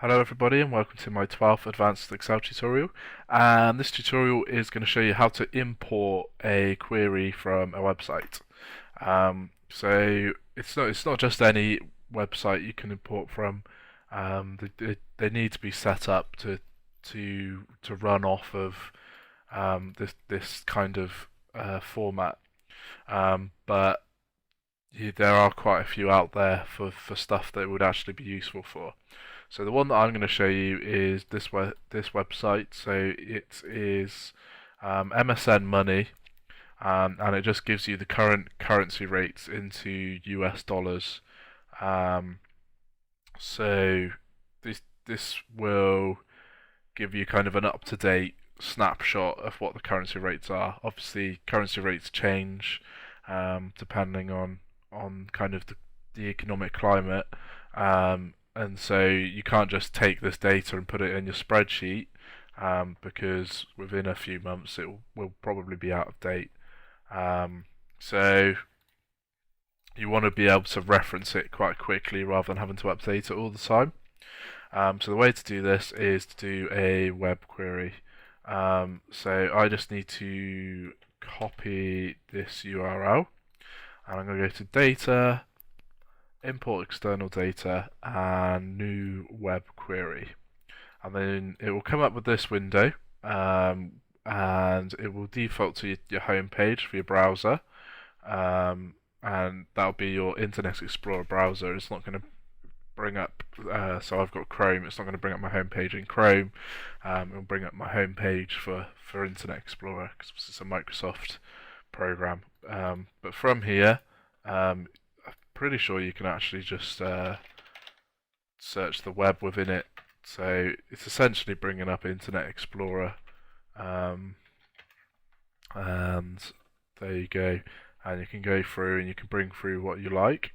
Hello everybody and welcome to my 12th Advanced Excel tutorial, and this tutorial is going to show you how to import a query from a website. So it's not just any website you can import from. They need to be set up to run off of this kind of format. But there are quite a few out there for stuff that would actually be useful for. So the one that I'm going to show you is this website. So it is MSN Money, and it just gives you the current currency rates into US dollars. Um, so this will give you kind of an up-to-date snapshot of what the currency rates are. Obviously, currency rates change depending on kind of the economic climate. And so you can't just take this data and put it in your spreadsheet, because within a few months it will probably be out of date. So you want to be able to reference it quite quickly rather than having to update it all the time. So the way to do this is to do a web query. So I just need to copy this URL, and I'm going to go to Data, Import External Data, and New Web Query. And then it will come up with this window, and it will default to your home page for your browser, and that'll be your Internet Explorer browser. It's not going to bring up, so I've got Chrome, it's not going to bring up my home page in Chrome. It'll bring up my home page for Internet Explorer because it's a Microsoft program. But from here, pretty sure you can actually just search the web within it. So it's essentially bringing up Internet Explorer, and there you go. And you can go through and you can bring through what you like.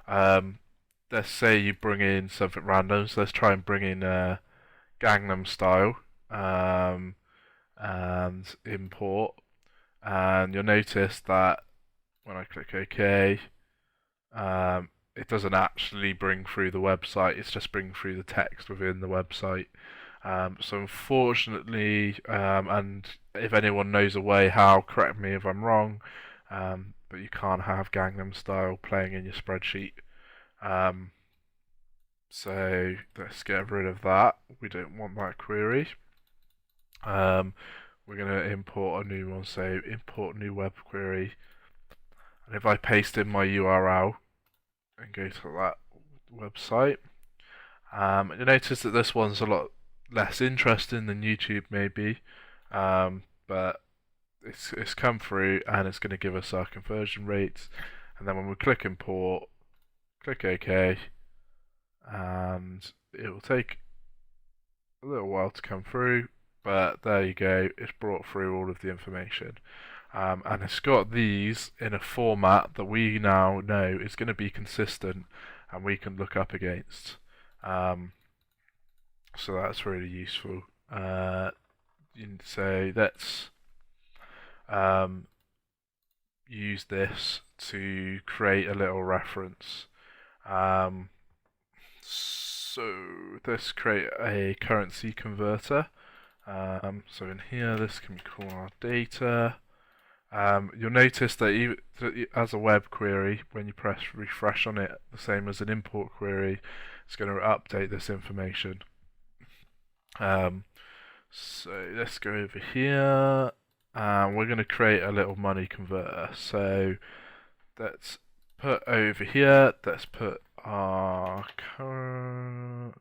Let's say you bring in something random. So let's try and bring in Gangnam Style, and import. And you'll notice that when I click OK, it doesn't actually bring through the website, it's just bringing through the text within the website. So unfortunately, and if anyone knows a way how, correct me if I'm wrong, but you can't have Gangnam Style playing in your spreadsheet. So let's get rid of that. We don't want that query. We're going to import a new one, so import new web query. And if I paste in my URL, and go to that website. You notice that this one's a lot less interesting than YouTube maybe, but it's come through and it's going to give us our conversion rates. And then when we click import, click OK, and it will take a little while to come through, but there you go, it's brought through all of the information. And it's got these in a format that we now know is going to be consistent and we can look up against. So that's really useful. So let's use this to create a little reference. So let's create a currency converter. So in here, this can be called our data. You'll notice that as a web query, when you press refresh on it, the same as an import query, it's going to update this information. So let's go over here, and we're going to create a little money converter. So let's put over here, let's put our currency,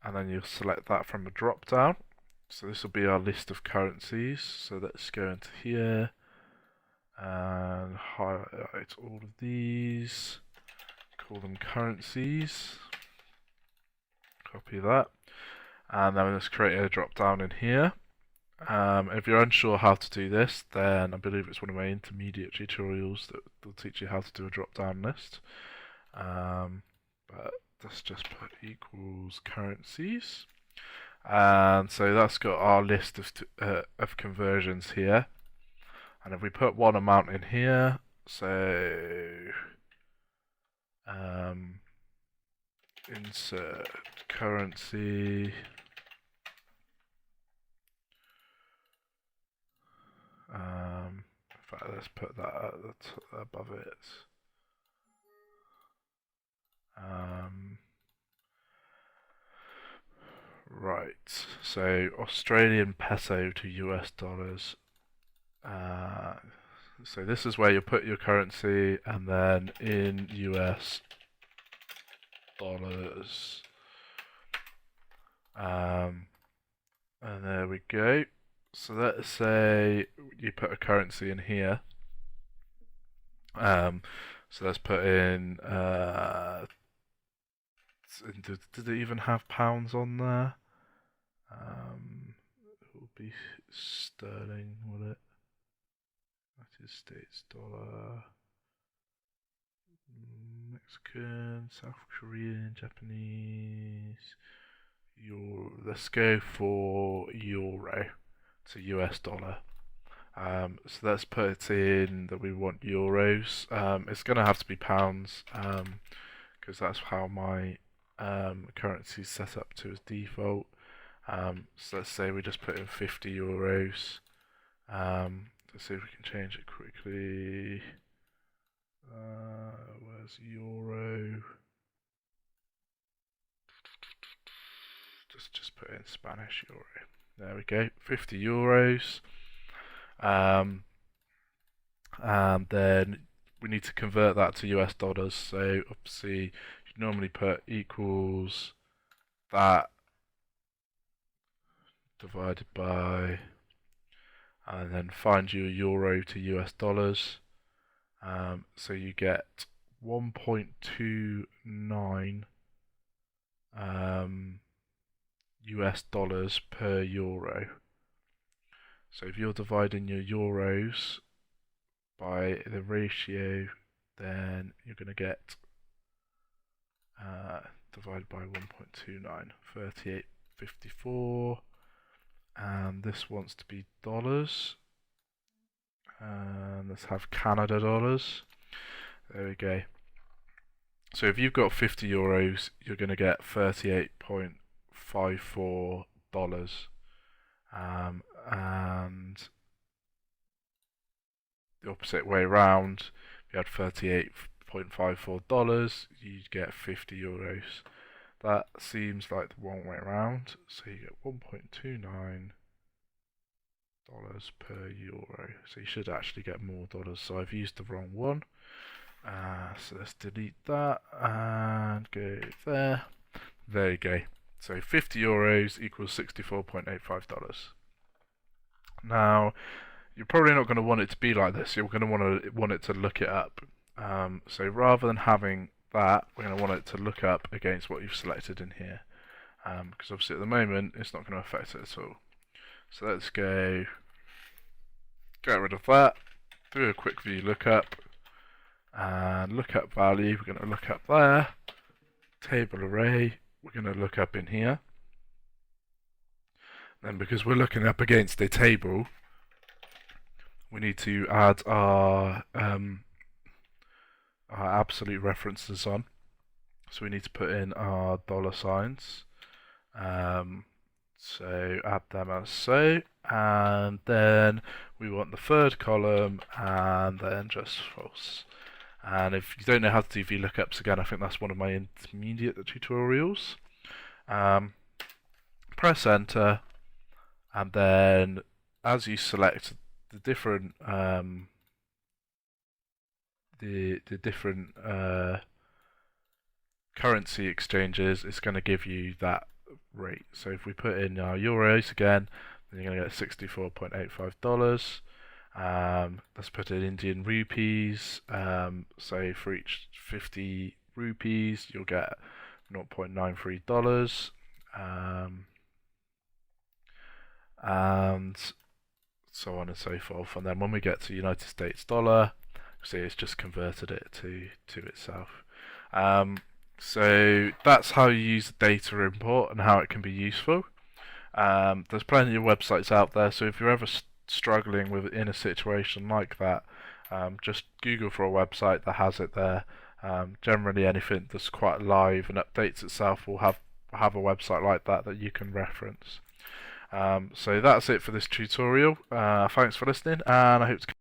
and then you'll select that from a drop down. So this will be our list of currencies. So let's go into here and highlight all of these, call them currencies, copy that, and then let's create a drop down in here. If you're unsure how to do this, then I believe it's one of my intermediate tutorials that will teach you how to do a drop down list. But let's just put equals currencies. And so that's got our list of conversions here. And if we put one amount in here, so insert currency. In fact, let's put that above it. Right, so Australian peso to US dollars. So this is where you put your currency, and then in US dollars. And there we go. So let's say you put a currency in here. So let's put in. Did it even have pounds on there? It will be sterling, will it? United States dollar. Mexican, South Korean, Japanese. Euro. Let's go for euro to US dollar. So let's put it in that we want euros. It's going to have to be pounds because that's how my currency is set up to as default. So let's say we just put in 50 euros. Let's see if we can change it quickly. Where's euro? Just put in Spanish euro. There we go, 50 euros. And then we need to convert that to US dollars. So obviously, you normally put equals that divided by, and then find your euro to US dollars. So you get 1.29 US dollars per euro. So if you're dividing your euros by the ratio, then you're going to get divided by 1.29, 38.54, and this wants to be dollars. And let's have Canada dollars. There we go. So if you've got 50 euros, you're going to get 38.54 dollars. And the opposite way around, if you had 38.54 dollars, you'd get 50 euros. That seems like the wrong way around. So you get 1.29 dollars per euro. So you should actually get more dollars. So I've used the wrong one. So let's delete that and go there. There you go. So 50 euros equals $64.85. Now, you're probably not going to want it to be like this. You're going to want it to look it up. So rather than having that, we're going to want it to look up against what you've selected in here. Because obviously at the moment, it's not going to affect it at all. So let's go, get rid of that, do a quick view lookup, and lookup value, we're going to look up there, table array, we're going to look up in here. Then because we're looking up against a table, we need to add our absolute references on. So we need to put in our dollar signs. So add them as so, and then we want the third column, and then just false. And if you don't know how to do VLOOKUPs, again, I think that's one of my intermediate tutorials. Press enter, and then as you select the different currency exchanges, it's going to give you that rate. So if we put in our euros again, then you're going to get $64.85. Let's put in Indian rupees. So for each 50 rupees, you'll get $0.93. And so on and so forth. And then when we get to United States dollar, see it's just converted it to itself. So that's how you use the data import and how it can be useful. There's plenty of websites out there, so if you're ever struggling in a situation like that, just Google for a website that has it there, Generally, anything that's quite live and updates itself will have a website like that you can reference. So that's it for this tutorial. Thanks for listening, and I hope to